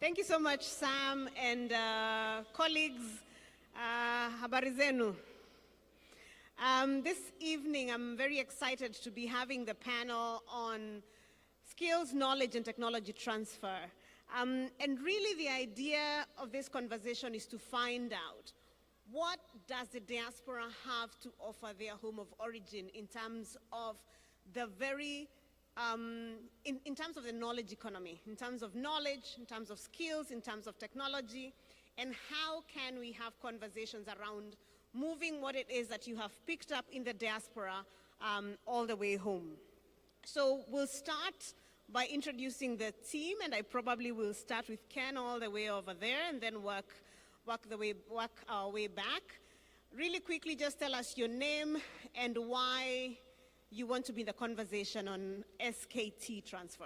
Thank you so much, Sam, and colleagues. Habari zenu. This evening, I'm very excited to be having the panel on skills, knowledge, and technology transfer. And really the idea of this conversation is to find out, what does the diaspora have to offer their home of origin in terms of the very, in terms of the knowledge economy, in terms of knowledge, in terms of skills, in terms of technology, and how can we have conversations around moving what it is that you have picked up in the diaspora all the way home. So we'll start by introducing the team, and I probably will start with Ken all the way over there and then work our way back. Really quickly, just tell us your name and why you want to be in the conversation on SKT transfer.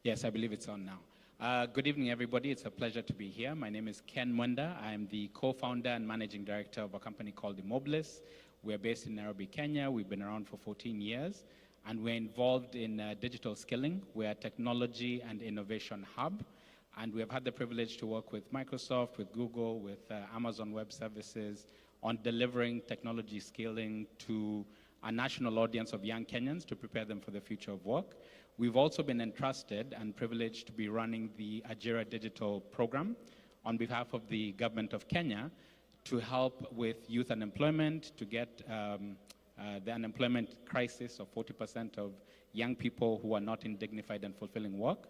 Yes, I believe it's on now. Good evening, everybody. It's a pleasure to be here. My name is Ken Mwenda. I'm the co-founder and managing director of a company called Immobilis. We're based in Nairobi, Kenya. We've been around for 14 years, and we're involved in digital skilling. We're a technology and innovation hub, and we have had the privilege to work with Microsoft, with Google, with Amazon Web Services on delivering technology skilling to a national audience of young Kenyans to prepare them for the future of work. We've also been entrusted and privileged to be running the Ajira Digital program on behalf of the government of Kenya to help with youth unemployment, to get the unemployment crisis of 40% of young people who are not in dignified and fulfilling work.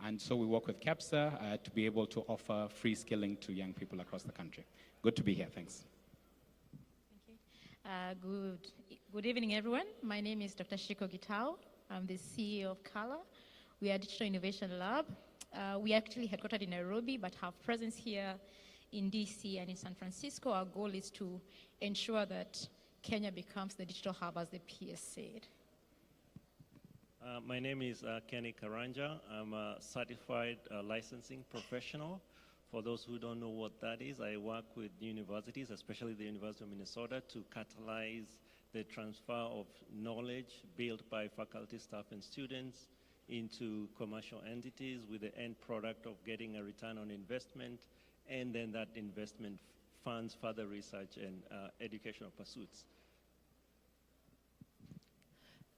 And so we work with CAPSA to be able to offer free skilling to young people across the country. Good to be here, thanks. Thank you. Good evening, everyone. My name is Dr. Shiko Gitao. I'm the CEO of Kala. We are a digital innovation lab. We are actually headquartered in Nairobi, but have presence here in DC and in San Francisco. Our goal is to ensure that Kenya becomes the digital hub, as the PS said. My name is Kenny Karanja. I'm a certified licensing professional. For those who don't know what that is, I work with universities, especially the University of Minnesota, to catalyze the transfer of knowledge built by faculty, staff, and students into commercial entities with the end product of getting a return on investment, and then that investment funds further research and educational pursuits.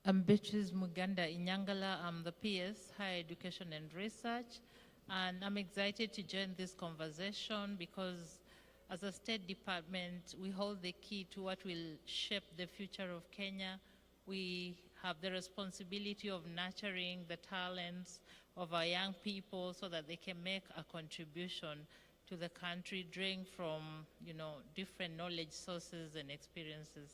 I'm Beatrice Muganda Inyangala. I'm the PS, Higher Education and Research, and I'm excited to join this conversation because as a State Department, we hold the key to what will shape the future of Kenya. We have the responsibility of nurturing the talents of our young people so that they can make a contribution to the country, drawing from, different knowledge sources and experiences.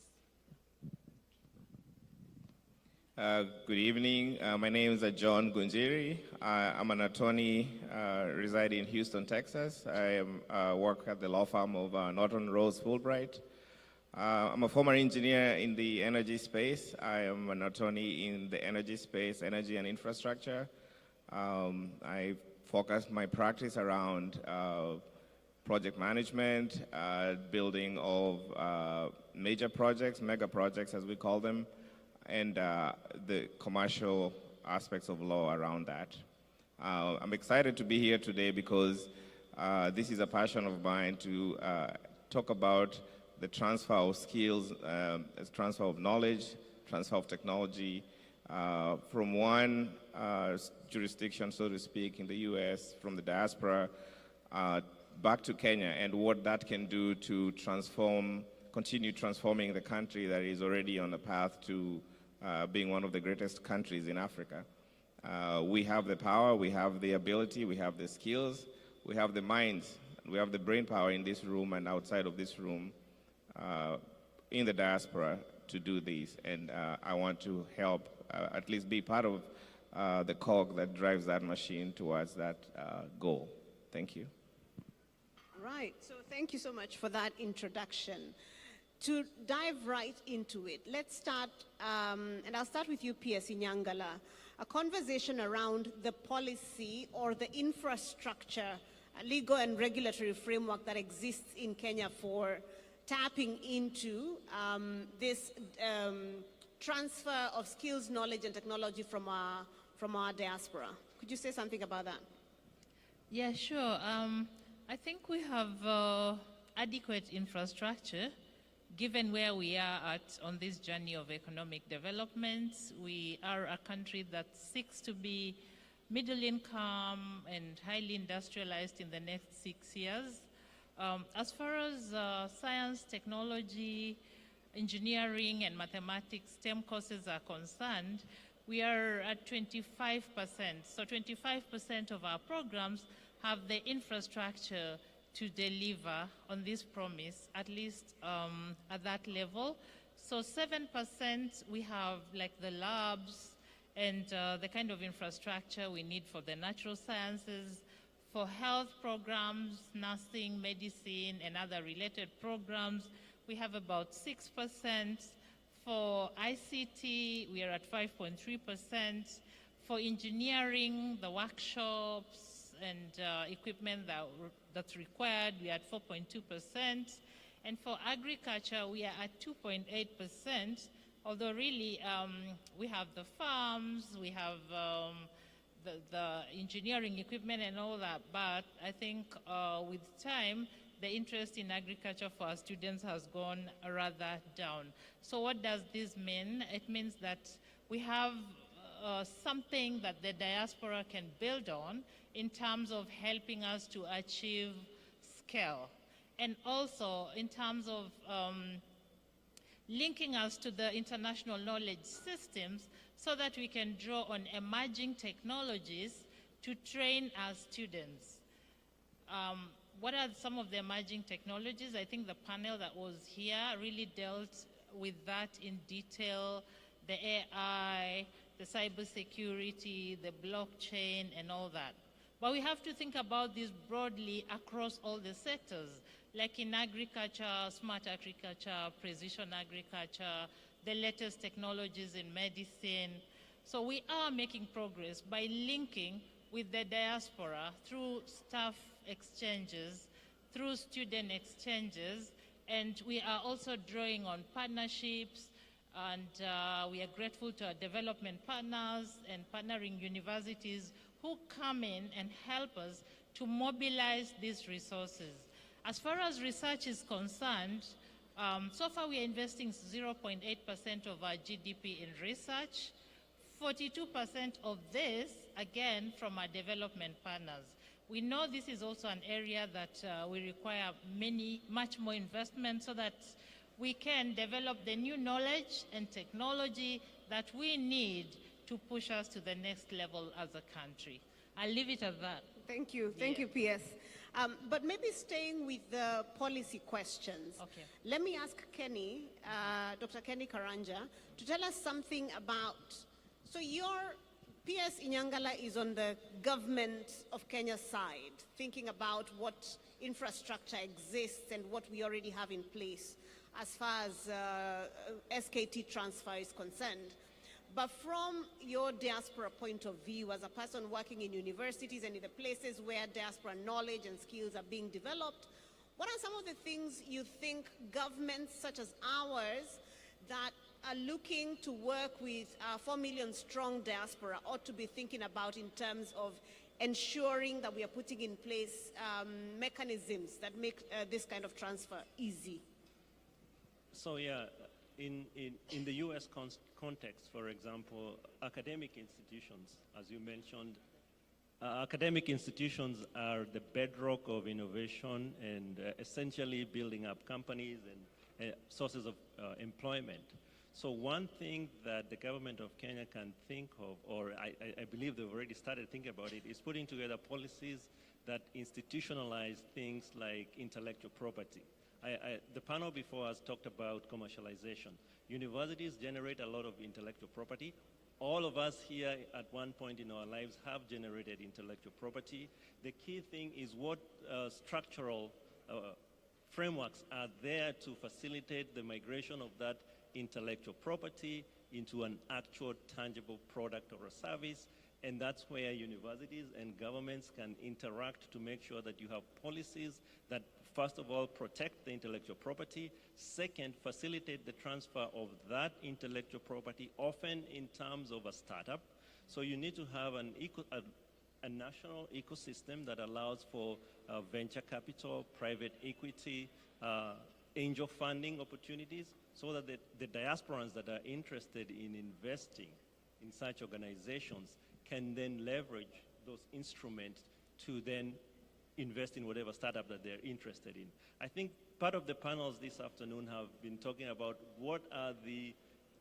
Good evening. My name is John Gunjiri. I'm an attorney residing in Houston, Texas. I work at the law firm of Norton Rose Fulbright. I'm a former engineer in the energy space. I am an attorney in the energy space, energy and infrastructure. I focus my practice around project management, building of major projects, mega projects as we call them, and the commercial aspects of law around that. I'm excited to be here today because this is a passion of mine to talk about the transfer of skills, transfer of knowledge, transfer of technology from one jurisdiction, so to speak, in the US, from the diaspora, back to Kenya, and what that can do to continue transforming the country that is already on the path to being one of the greatest countries in Africa. We have the power, we have the ability, we have the skills, we have the minds, we have the brain power in this room and outside of this room in the diaspora to do this. And I want to help, at least be part of the cog that drives that machine towards that goal. Thank you. Right, so thank you so much for that introduction. To dive right into it, let's start, and I'll start with you, PS Inyangala, a conversation around the policy or the infrastructure, legal and regulatory framework that exists in Kenya for tapping into this transfer of skills, knowledge, and technology from our diaspora. Could you say something about that? Yeah, sure. I think we have adequate infrastructure given where we are at on this journey of economic development. We are a country that seeks to be middle income and highly industrialized in the next 6 years. As far as science, technology, engineering, and mathematics STEM courses are concerned, we are at 25%. So 25% of our programs have the infrastructure to deliver on this promise, at least at that level. So 7% we have like the labs and the kind of infrastructure we need for the natural sciences, for health programs, nursing, medicine, and other related programs. We have about 6%. For ICT, we are at 5.3%. For engineering, the workshops and equipment that's required, we are at 4.2%. And for agriculture, we are at 2.8%. Although really, we have the farms, we have the engineering equipment and all that, but I think with time, the interest in agriculture for our students has gone rather down. So what does this mean? It means that we have something that the diaspora can build on in terms of helping us to achieve scale. And also in terms of linking us to the international knowledge systems so that we can draw on emerging technologies to train our students. What are some of the emerging technologies? I think the panel that was here really dealt with that in detail, the AI, the cybersecurity, the blockchain, and all that. But we have to think about this broadly across all the sectors, like in agriculture, smart agriculture, precision agriculture, the latest technologies in medicine. So we are making progress by linking with the diaspora through staff exchanges, through student exchanges, and we are also drawing on partnerships, and we are grateful to our development partners and partnering universities who come in and help us to mobilize these resources. As far as research is concerned, so far we are investing 0.8% of our GDP in research, 42% of this, again, from our development partners. We know this is also an area that we require much more investment so that we can develop the new knowledge and technology that we need to push us to the next level as a country. I'll leave it at that. Thank you. Thank you, PS. But maybe staying with the policy questions, Okay. let me ask Kenny, Dr. Kenny Karanja, to tell us something about, so your PS Inyangala is on the government of Kenya's side, thinking about what infrastructure exists and what we already have in place as far as SKT transfer is concerned. But from your diaspora point of view, as a person working in universities and in the places where diaspora knowledge and skills are being developed, what are some of the things you think governments such as ours that are looking to work with 4 million strong diaspora ought to be thinking about in terms of ensuring that we are putting in place mechanisms that make this kind of transfer easy? So yeah, in the US context, for example, academic institutions, as you mentioned, academic institutions are the bedrock of innovation and essentially building up companies and sources of employment. So one thing that the government of Kenya can think of, or I believe they've already started thinking about it, is putting together policies that institutionalize things like intellectual property. The panel before us talked about commercialization. Universities generate a lot of intellectual property. All of us here at one point in our lives have generated intellectual property. The key thing is what structural frameworks are there to facilitate the migration of that intellectual property into an actual tangible product or a service. And that's where universities and governments can interact to make sure that you have policies that first of all, protect the intellectual property. Second, facilitate the transfer of that intellectual property, often in terms of a startup. So you need to have a national ecosystem that allows for venture capital, private equity, angel funding opportunities, so that the diasporans that are interested in investing in such organizations can then leverage those instruments to then invest in whatever startup that they're interested in. I think part of the panels this afternoon have been talking about what are the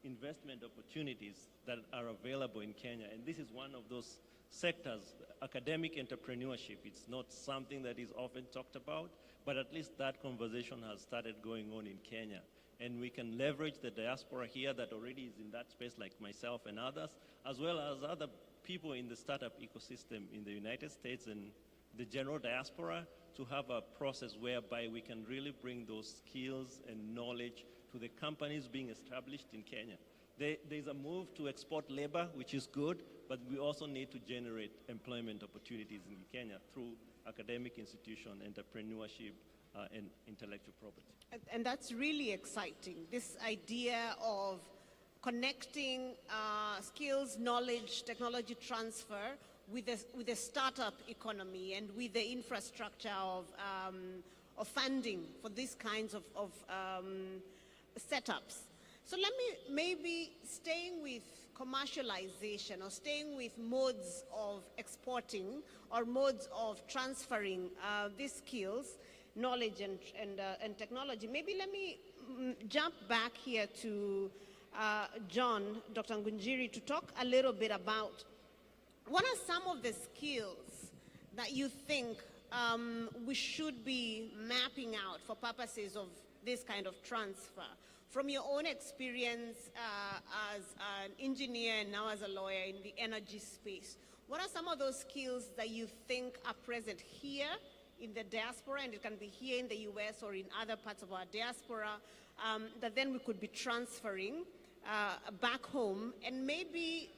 investment opportunities that are available in Kenya, and this is one of those sectors. Academic entrepreneurship, it's not something that is often talked about, but at least that conversation has started going on in Kenya. And we can leverage the diaspora here that already is in that space, like myself and others, as well as other people in the startup ecosystem in the United States and the general diaspora, to have a process whereby we can really bring those skills and knowledge to the companies being established in Kenya. There's a move to export labor, which is good, but we also need to generate employment opportunities in Kenya through academic institution, entrepreneurship, and intellectual property. And that's really exciting, this idea of connecting skills, knowledge, technology transfer with the startup economy and with the infrastructure of funding for these kinds of setups. So let me, maybe staying with commercialization or staying with modes of exporting or modes of transferring these skills, knowledge and technology, maybe let me jump back here to John, Dr. Ngunjiri, to talk a little bit about what are some of the skills that you think we should be mapping out for purposes of this kind of transfer? From your own experience as an engineer and now as a lawyer in the energy space, what are some of those skills that you think are present here in the diaspora, and it can be here in the US or in other parts of our diaspora, that then we could be transferring back home, and maybe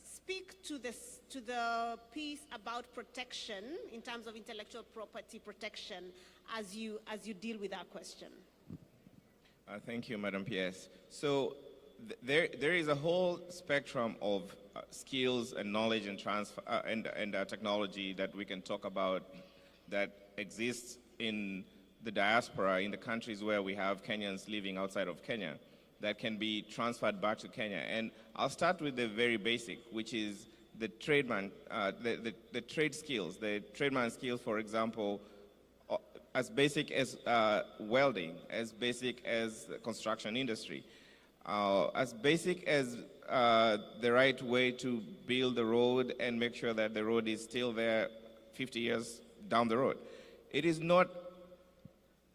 speak to the piece about protection in terms of intellectual property protection as you deal with that question? Thank you, Madam PS. So there is a whole spectrum of skills and knowledge and transfer and technology that we can talk about that exists in the diaspora, in the countries where we have Kenyans living outside of Kenya, that can be transferred back to Kenya. And I'll start with the very basic, which is the trademan, the trade skills, the trademan skills, for example, as basic as welding, as basic as the construction industry, as basic as the right way to build the road and make sure that the road is still there 50 years down the road. It is not,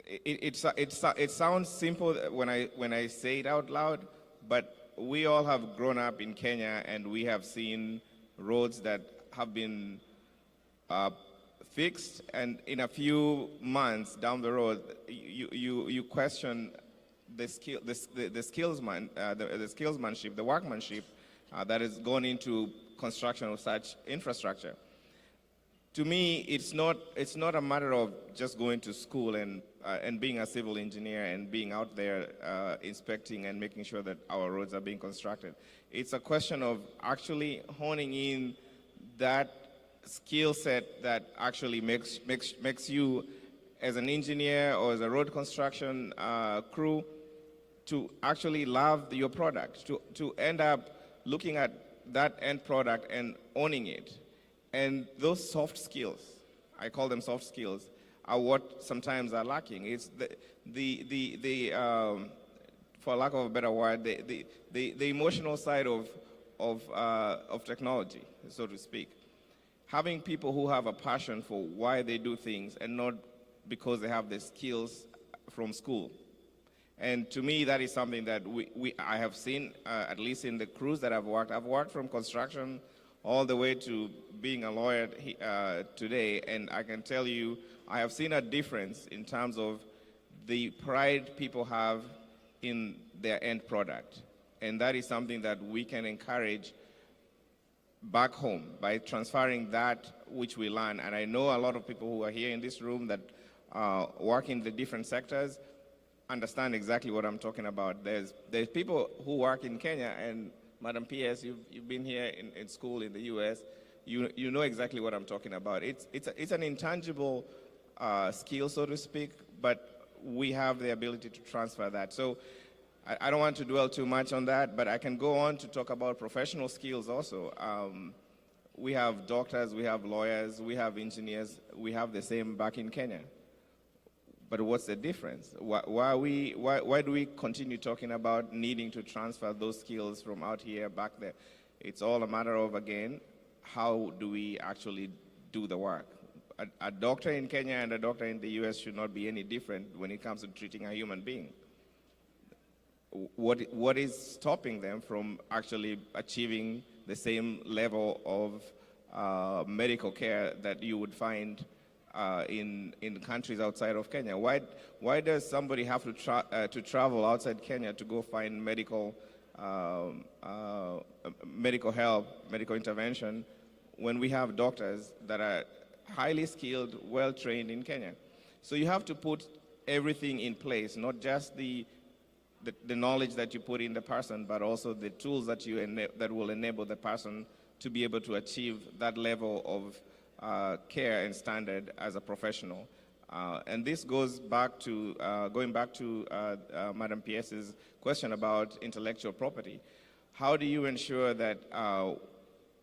it sounds simple when I say it out loud, but we all have grown up in Kenya and we have seen roads that have been fixed, and in a few months down the road, you question the skillsmanship, the workmanship that has gone into construction of such infrastructure. To me, it's not a matter of just going to school and being a civil engineer and being out there inspecting and making sure that our roads are being constructed. It's a question of actually honing in that skill set that actually makes you, as an engineer or as a road construction crew, to actually love your product, to end up looking at that end product and owning it. And those soft skills, I call them soft skills, are what sometimes are lacking. It's for lack of a better word, the emotional side of technology, so to speak. Having people who have a passion for why they do things and not because they have the skills from school. And to me, that is something that I have seen, at least in the crews that I've worked. I've worked from construction all the way to being a lawyer today, and I can tell you, I have seen a difference in terms of the pride people have in their end product. And that is something that we can encourage back home by transferring that which we learn. And I know a lot of people who are here in this room that work in the different sectors understand exactly what I'm talking about. There's people who work in Kenya, and Madam PS, you've been here in school in the US, you know exactly what I'm talking about. It's an intangible skill, so to speak, but we have the ability to transfer that. So I don't want to dwell too much on that, but I can go on to talk about professional skills also. We have doctors, we have lawyers, we have engineers, we have the same back in Kenya. But what's the difference? Why do we continue talking about needing to transfer those skills from out here back there? It's all a matter of, again, how do we actually do the work? A doctor in Kenya and a doctor in the US should not be any different when it comes to treating a human being. What is stopping them from actually achieving the same level of medical care that you would find in countries outside of Kenya? Why does somebody have to travel outside Kenya to go find medical help, medical intervention, when we have doctors that are highly skilled, well-trained in Kenya? So you have to put everything in place, not just the knowledge that you put in the person, but also the tools that that will enable the person to be able to achieve that level of care and standard as a professional. And this goes back to, going back to Madam PS's question about intellectual property. How do you ensure that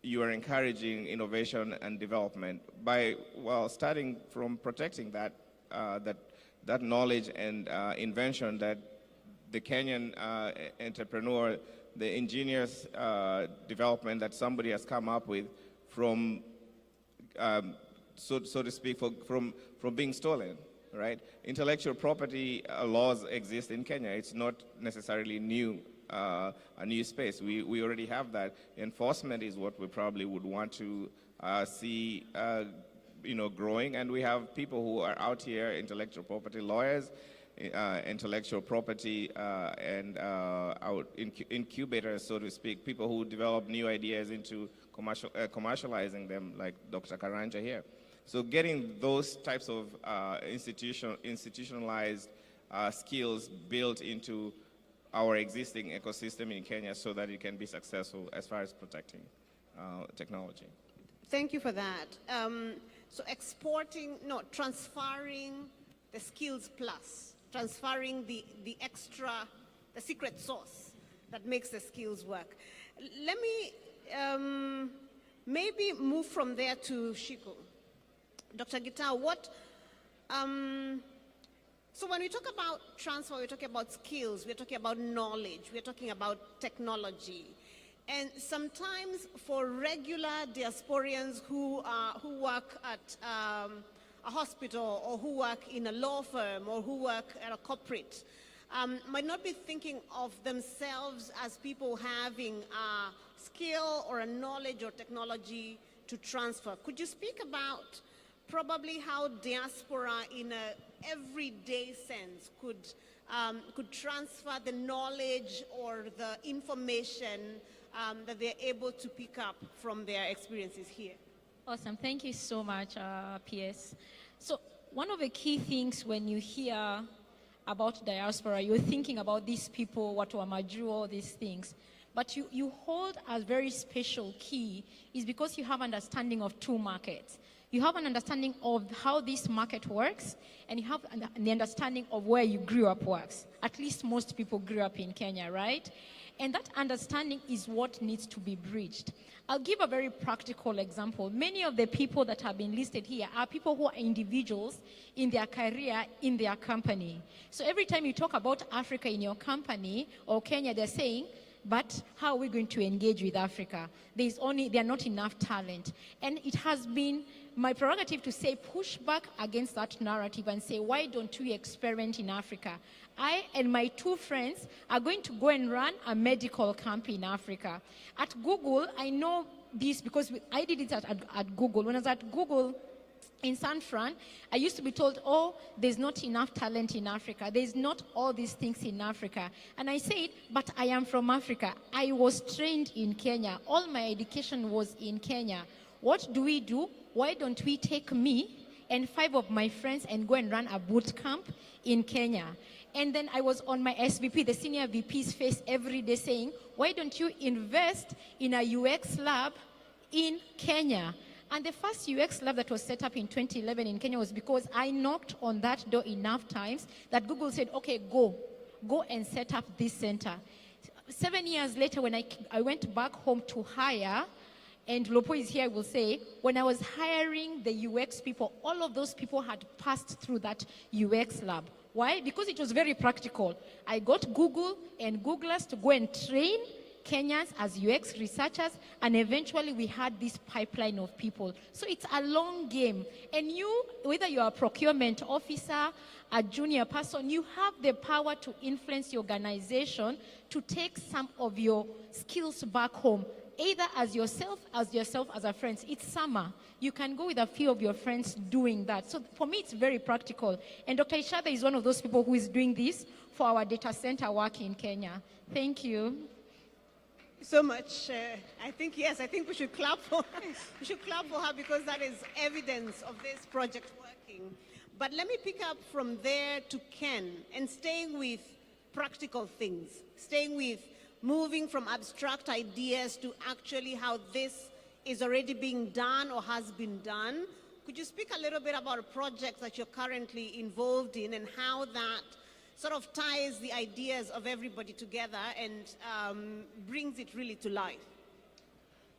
you are encouraging innovation and development by, well, starting from protecting that knowledge and invention that the Kenyan entrepreneur, the ingenious development that somebody has come up with from so to speak, from being stolen, right? Intellectual property laws exist in Kenya. It's not necessarily new, a new space. We already have that. Enforcement is what we probably would want to see, growing. And we have people who are out here, intellectual property lawyers, intellectual property and incubators, so to speak, people who develop new ideas into commercializing them, like Dr. Karanja here. So getting those types of institutionalized skills built into our existing ecosystem in Kenya so that it can be successful as far as protecting technology. Thank you for that. So transferring the skills plus, transferring the extra, the secret sauce that makes the skills work. Let me maybe move from there to Shiko. Dr. Gitau, so when we talk about transfer, we're talking about skills, we're talking about knowledge, we're talking about technology. And sometimes for regular diasporians who work at a hospital or who work in a law firm or who work at a corporate, might not be thinking of themselves as people having a skill or a knowledge or technology to transfer. Could you speak about probably how diaspora in a everyday sense could transfer the knowledge or the information that they're able to pick up from their experiences here? Awesome. Thank you so much, PS. So one of the key things when you hear about diaspora, you're thinking about these people, watu wa majuu, all these things. But you hold a very special key is because you have understanding of two markets. You have an understanding of how this market works, and you have the understanding of where you grew up works. At least most people grew up in Kenya, right? And that understanding is what needs to be bridged. I'll give a very practical example. Many of the people that have been listed here are people who are individuals in their career, in their company. So every time you talk about Africa in your company or Kenya, they're saying, but how are we going to engage with Africa? There are not enough talent. And it has been my prerogative to say, push back against that narrative and say, why don't we experiment in Africa? I and my two friends are going to go and run a medical camp in Africa. At Google, I know this because I did it at Google. When I was at Google in San Fran, I used to be told, oh, there's not enough talent in Africa. There's not all these things in Africa. And I said, but I am from Africa. I was trained in Kenya. All my education was in Kenya. What do? Why don't we take me and 5 of my friends and go and run a boot camp in Kenya. And then I was on my SVP, the senior VP's face every day saying, why don't you invest in a UX lab in Kenya? And the first UX lab that was set up in 2011 in Kenya was because I knocked on that door enough times that Google said, okay, go and set up this center. 7 years later, when I went back home to hire, and Lopo is here, I will say, when I was hiring the UX people, all of those people had passed through that UX lab. Why? Because it was very practical. I got Google and Googlers to go and train Kenyans as UX researchers, and eventually we had this pipeline of people. So it's a long game. And you, whether you're a procurement officer, a junior person, you have the power to influence your organization to take some of your skills back home, either as yourself as a friend. It's summer. You can go with a few of your friends doing that. So for me, it's very practical. And Dr. Ishada is one of those people who is doing this for our data center work in Kenya. Thank you. So much. I think we should clap for her because that is evidence of this project working. But let me pick up from there to Ken, and staying with practical things, staying with moving from abstract ideas to actually how this is already being done or has been done. Could you speak a little bit about a project that you're currently involved in and how that sort of ties the ideas of everybody together and brings it really to life?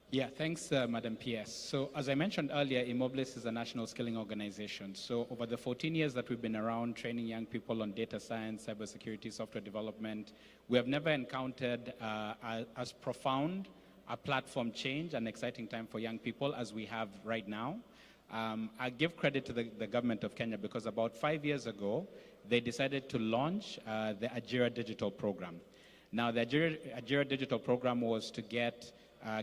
Yeah, thanks, Madam PS. So as I mentioned earlier, Immoblis is a national skilling organization. So over the 14 years that we've been around training young people on data science, cybersecurity, software development, we have never encountered as profound a platform change and exciting time for young people as we have right now. I give credit to the government of Kenya because about 5 years ago, they decided to launch the Ajira Digital Program. Now, the Ajira Digital Program was to get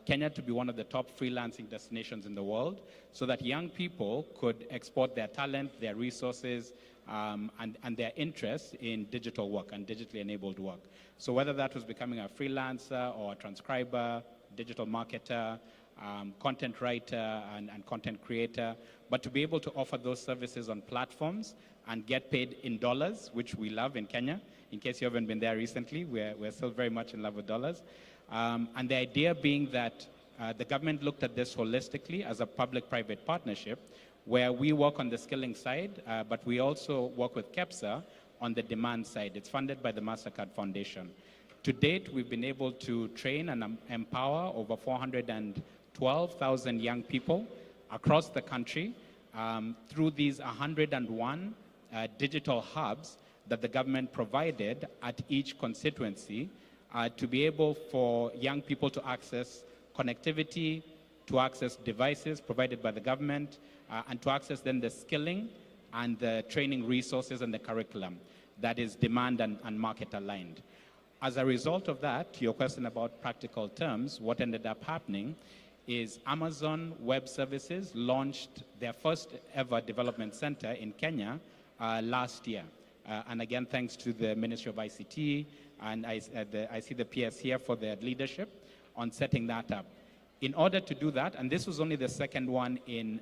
Kenya to be one of the top freelancing destinations in the world so that young people could export their talent, their resources, and their interests in digital work and digitally enabled work. So whether that was becoming a freelancer or a transcriber, digital marketer, content writer and content creator, but to be able to offer those services on platforms and get paid in dollars, which we love in Kenya. In case you haven't been there recently, we're still very much in love with dollars. And the idea being that the government looked at this holistically as a public-private partnership where we work on the skilling side, but we also work with KEPSA on the demand side. It's funded by the MasterCard Foundation. To date, we've been able to train and empower over 412,000 young people across the country through these 101 digital hubs that the government provided at each constituency to be able for young people to access connectivity, to access devices provided by the government, and to access then the skilling and the training resources and the curriculum that is demand and market aligned. As a result of that, to your question about practical terms, what ended up happening is Amazon Web Services launched their first ever development center in Kenya last year. And again, thanks to the Ministry of ICT, and I see the PS here for their leadership on setting that up. In order to do that, and this was only the second one in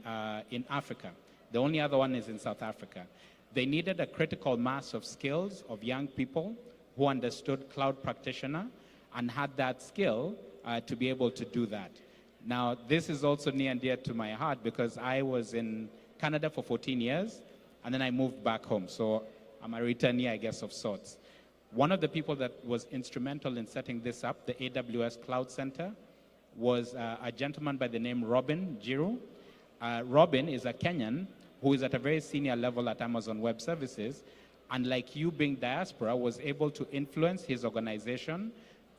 Africa, the only other one is in South Africa, they needed a critical mass of skills of young people who understood cloud practitioner and had that skill to be able to do that. Now, this is also near and dear to my heart because I was in Canada for 14 years, and then I moved back home. So I'm a returnee, I guess, of sorts. One of the people that was instrumental in setting this up, the AWS Cloud Center, was a gentleman by the name Robin Jiru. Robin is a Kenyan who is at a very senior level at Amazon Web Services, and like you being Diaspora, was able to influence his organization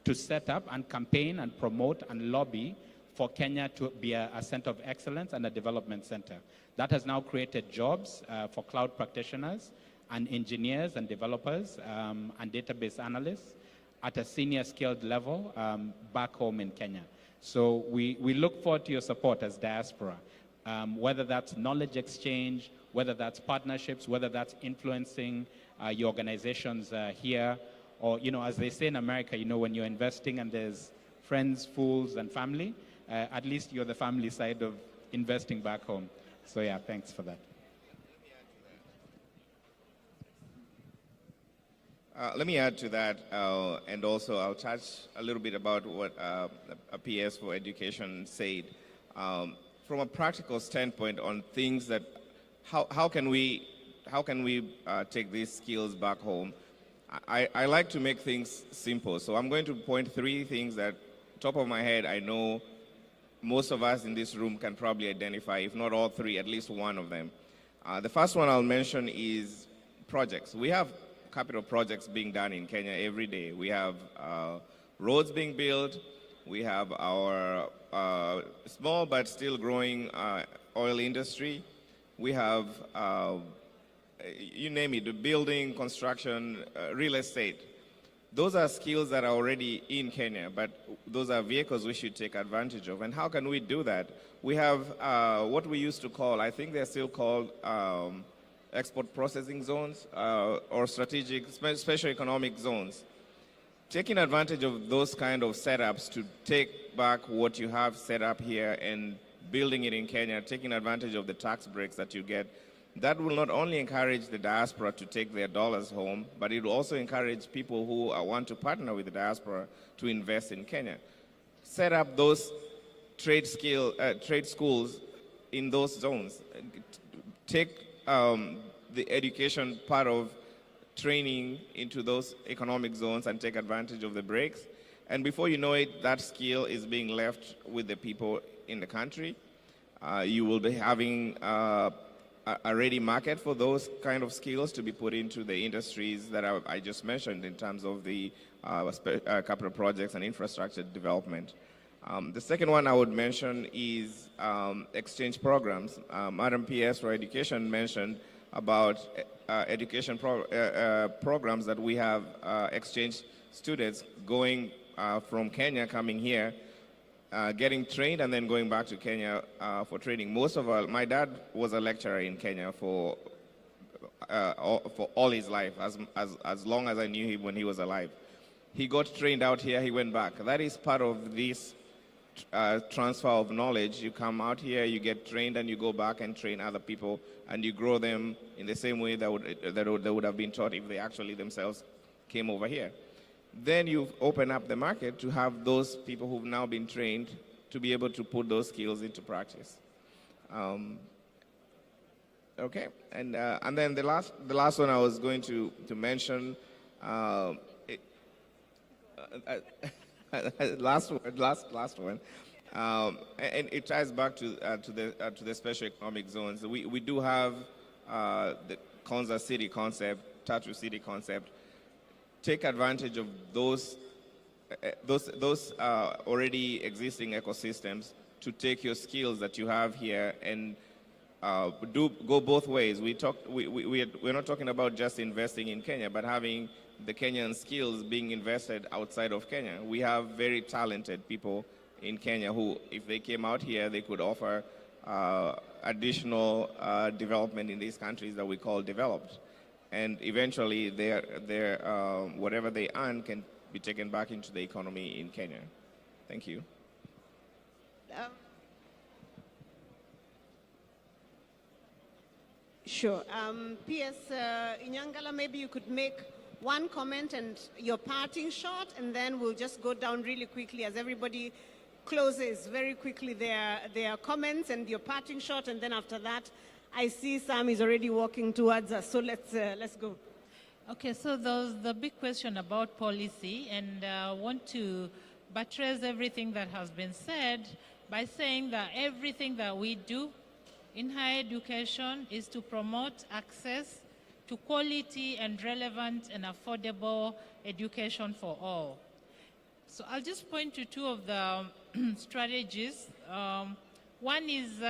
to set up and campaign and promote and lobby for Kenya to be a center of excellence and a development center. That has now created jobs for cloud practitioners and engineers and developers and database analysts at a senior skilled level back home in Kenya. So we look forward to your support as Diaspora, whether that's knowledge exchange, whether that's partnerships, whether that's influencing your organizations here, or, as they say in America, when you're investing and there's friends, fools, and family, at least you're the family side of investing back home. So yeah, thanks for that. Let me add to that, and also I'll touch a little bit about what a PS for Education said. From a practical standpoint on things that, how can we take these skills back home? I like to make things simple, so I'm going to point 3 things that, top of my head, I know most of us in this room can probably identify, if not all 3, at least one of them. The first one I'll mention is projects. We have capital projects being done in Kenya every day. We have roads being built. We have our small but still growing oil industry. We have, you name it, the building, construction, real estate. Those are skills that are already in Kenya, but those are vehicles we should take advantage of. And how can we do that? We have what we used to call, I think they're still called export processing zones or strategic special economic zones. Taking advantage of those kind of setups to take back what you have set up here and building it in Kenya, taking advantage of the tax breaks that you get, that will not only encourage the diaspora to take their dollars home, but it will also encourage people who want to partner with the diaspora to invest in Kenya. Set up those trade schools in those zones. Take the education part of training into those economic zones and take advantage of the breaks. And before you know it, that skill is being left with the people in the country. You will be having a ready market for those kind of skills to be put into the industries that I just mentioned in terms of the capital projects and infrastructure development. The second one I would mention is exchange programs. Madam PS for Education mentioned about education programs that we have exchange students going from Kenya, coming here, getting trained and then going back to Kenya for training. My dad was a lecturer in Kenya for all his life, as long as I knew him when he was alive. He got trained out here, he went back. That is part of this transfer of knowledge. You come out here, you get trained, and you go back and train other people, and you grow them in the same way that they would have been taught if they actually themselves came over here. Then you open up the market to have those people who've now been trained to be able to put those skills into practice. Okay, and then the last one I was going to mention. Last one, and it ties back to the special economic zones. We do have the Konza City concept, Tatu City concept. Take advantage of those already existing ecosystems to take your skills that you have here and go both ways. We're not talking about just investing in Kenya, but having the Kenyan skills being invested outside of Kenya. We have very talented people in Kenya who, if they came out here, they could offer additional development in these countries that we call developed. And eventually, whatever they earn can be taken back into the economy in Kenya. Thank you. Sure. P.S. Inyangala, maybe you could make one comment and your parting shot, and then we'll just go down really quickly as everybody closes very quickly their comments and your parting shot, and then after that, I see Sam is already walking towards us, so let's go. Okay, so there's the big question about policy, and I want to buttress everything that has been said by saying that everything that we do in higher education is to promote access to quality and relevant and affordable education for all. So I'll just point to 2 of the strategies. One is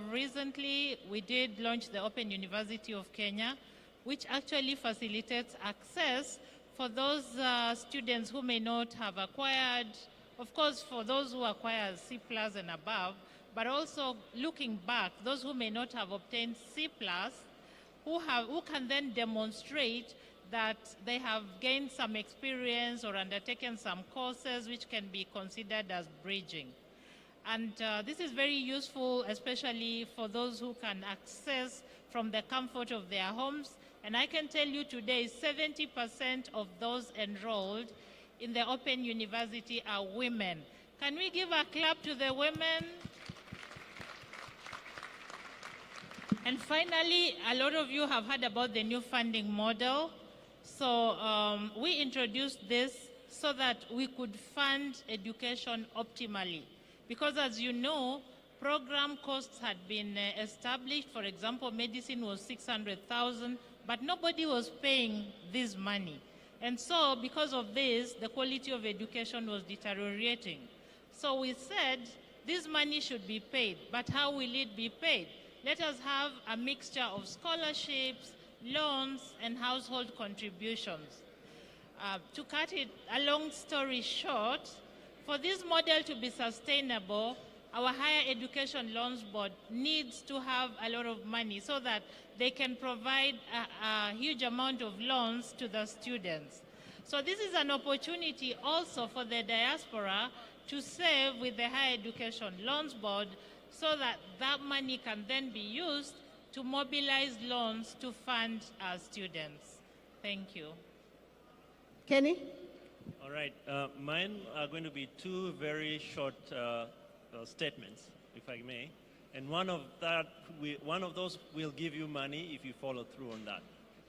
recently we did launch the Open University of Kenya, which actually facilitates access for those students who may not have acquired, of course, for those who acquire C+ and above, but also looking back, those who may not have obtained C+, who can then demonstrate that they have gained some experience or undertaken some courses which can be considered as bridging. And this is very useful, especially for those who can access from the comfort of their homes And I can tell you today, 70% of those enrolled in the Open University are women. Can we give a clap to the women? And finally, a lot of you have heard about the new funding model. So we introduced this so that we could fund education optimally. Because as you know, program costs had been established. For example, medicine was 600,000, but nobody was paying this money. And so because of this, the quality of education was deteriorating. So we said this money should be paid, but how will it be paid? Let us have a mixture of scholarships, loans, and household contributions. To cut it a long story short, for this model to be sustainable, our Higher Education Loans Board needs to have a lot of money so that they can provide a huge amount of loans to the students. So this is an opportunity also for the diaspora to save with the Higher Education Loans Board so that that money can then be used to mobilize loans to fund our students. Thank you. Kenny? All right, mine are going to be two very short statements, if I may. And one of those will give you money if you follow through on that.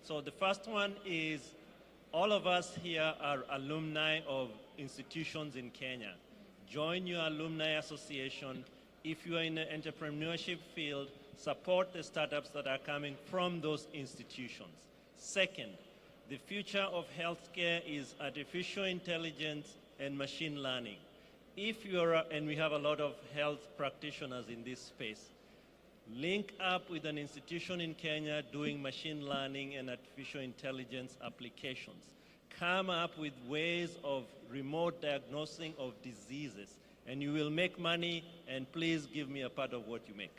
So the first one is, all of us here are alumni of institutions in Kenya. Join your alumni association. If you are in the entrepreneurship field, support the startups that are coming from those institutions. Second, the future of healthcare is artificial intelligence and machine learning. If you're, and we have a lot of health practitioners in this space, link up with an institution in Kenya doing machine learning and artificial intelligence applications. Come up with ways of remote diagnosing of diseases, and you will make money, and please give me a part of what you make.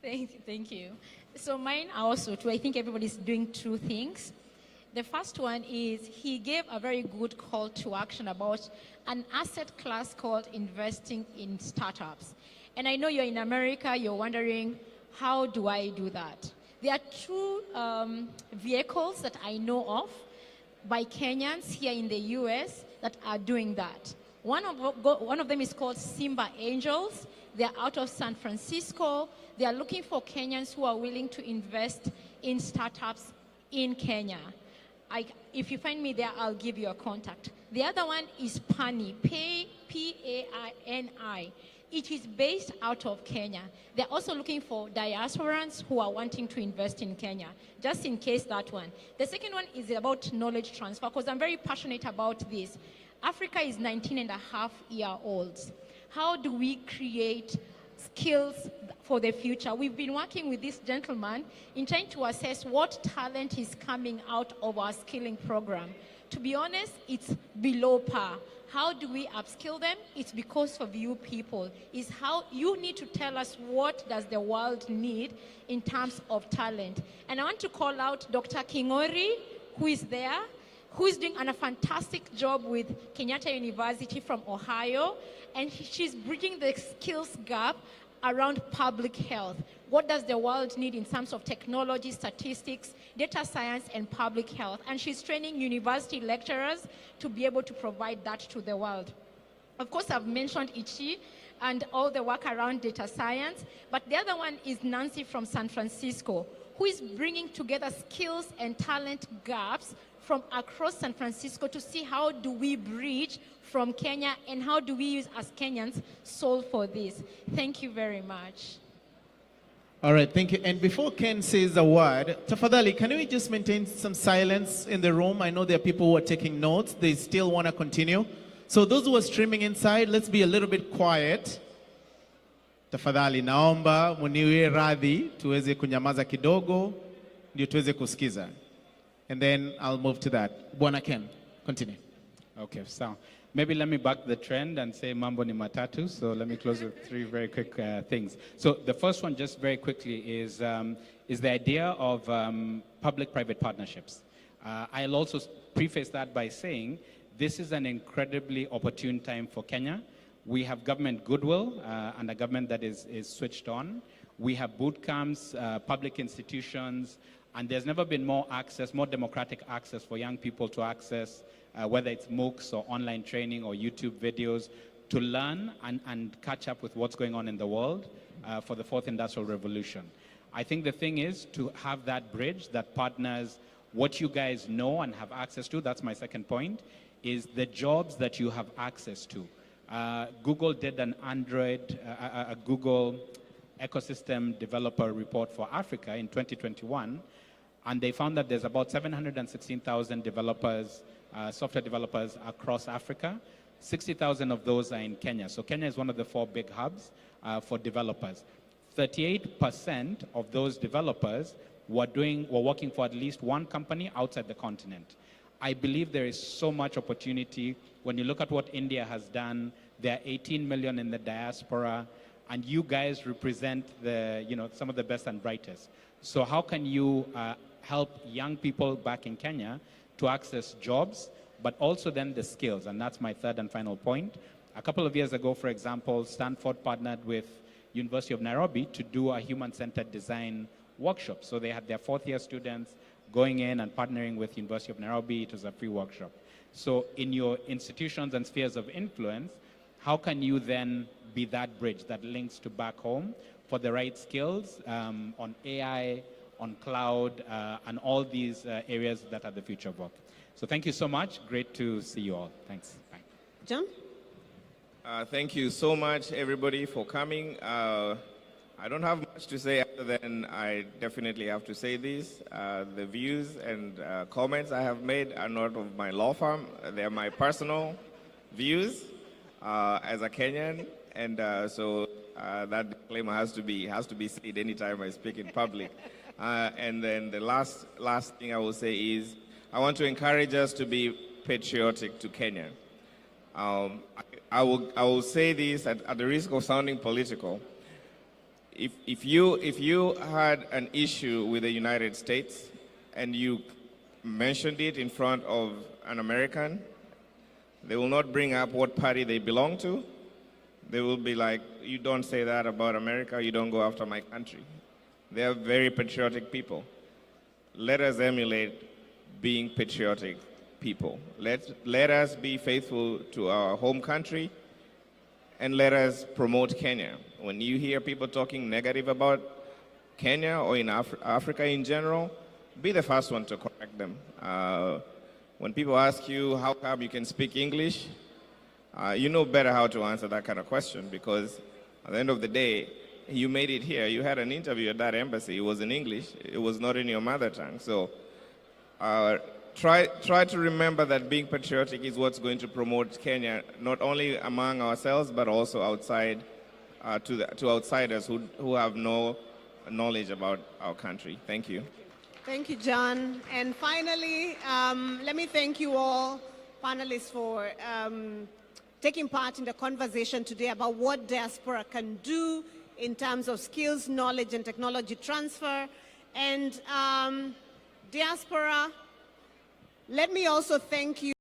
Thank you. So mine also too, I think everybody's doing two things. The first one is he gave a very good call to action about an asset class called investing in startups. And I know you're in America, you're wondering, how do I do that? There are two vehicles that I know of by Kenyans here in the US that are doing that. One of them is called Simba Angels. They're out of San Francisco. They are looking for Kenyans who are willing to invest in startups in Kenya. If you find me there, I'll give you a contact. The other one is PANI, P-A-I-N-I. It is based out of Kenya. They're also looking for diasporans who are wanting to invest in Kenya, just in case that one. The second one is about knowledge transfer, because I'm very passionate about this. Africa is 19.5-year-olds. How do we create skills for the future? We've been working with this gentleman in trying to assess what talent is coming out of our skilling program. To be honest, it's below par. How do we upskill them? It's because of you people. It's how you need to tell us what does the world need in terms of talent. And I want to call out Dr. Kingori, who is there, who is doing a fantastic job with Kenyatta University from Ohio, and she's bridging the skills gap around public health. What does the world need in terms of technology, statistics, data science, and public health? And she's training university lecturers to be able to provide that to the world. Of course, I've mentioned Ichi and all the work around data science, but the other one is Nancy from San Francisco, who is bringing together skills and talent gaps from across San Francisco to see how do we bridge from Kenya and how do we use as Kenyans solve for this. Thank you very much. All right, thank you. And before Ken says a word, tafadhali, can we just maintain some silence in the room? I know there are people who are taking notes. They still want to continue. So those who are streaming inside, let's be a little bit quiet. Tafadhali, naomba muniwe radhi tuweze kunyamaza kidogo ndio tuweze kusikiza. And then I'll move to that. Bwana Ken, continue. Okay, so maybe let me buck the trend and say mambo ni matatu. So let me close with three very quick things. So the first one, just very quickly, is the idea of public-private partnerships. I'll also preface that by saying this is an incredibly opportune time for Kenya. We have government goodwill and a government that is switched on. We have boot camps, public institutions, and there's never been more access, more democratic access for young people to access, whether it's MOOCs or online training or YouTube videos, to learn and catch up with what's going on in the world for the fourth industrial revolution. I think the thing is to have that bridge that partners what you guys know and have access to. That's my second point, is the jobs that you have access to. Google did an a Google ecosystem developer report for Africa in 2021, and they found that there's about 716,000 developers, software developers across Africa. 60,000 of those are in Kenya. So Kenya is one of the 4 big hubs for developers. 38% of those developers were working for at least one company outside the continent. I believe there is so much opportunity. When you look at what India has done, there are 18 million in the diaspora, and you guys represent some of the best and brightest. So how can you help young people back in Kenya to access jobs, but also then the skills? And that's my third and final point. A couple of years ago, for example, Stanford partnered with University of Nairobi to do a human-centered design workshop. So they had their 4th-year students going in and partnering with University of Nairobi. It was a free workshop. So in your institutions and spheres of influence, how can you then be that bridge that links to back home for the right skills on AI, on cloud, and all these areas that are the future of work? So thank you so much. Great to see you all. Thanks. Bye. John? Thank you so much, everybody, for coming. I don't have much to say other than I definitely have to say this. The views and comments I have made are not of my law firm. They're my personal views as a Kenyan, and so that disclaimer has to be said anytime I speak in public. And then the last thing I will say is I want to encourage us to be patriotic to Kenya. I will say this at the risk of sounding political. If you had an issue with the United States and you mentioned it in front of an American, they will not bring up what party they belong to. They will be like, you don't say that about America, you don't go after my country. They are very patriotic people. Let us emulate being patriotic people. Let us be faithful to our home country, and let us promote Kenya. When you hear people talking negative about Kenya or in Africa in general, be the first one to correct them. When people ask you how come you can speak English, you know better how to answer that kind of question, because at the end of the day, you made it here. You had an interview at that embassy. It was in English. It was not in your mother tongue. So try to remember that being patriotic is what's going to promote Kenya, not only among ourselves, but also outside to outsiders who have no knowledge about our country. Thank you. Thank you, John. And finally, let me thank you all, panelists, for taking part in the conversation today about what Diaspora can do in terms of skills, knowledge, and technology transfer. And Diaspora, let me also thank you.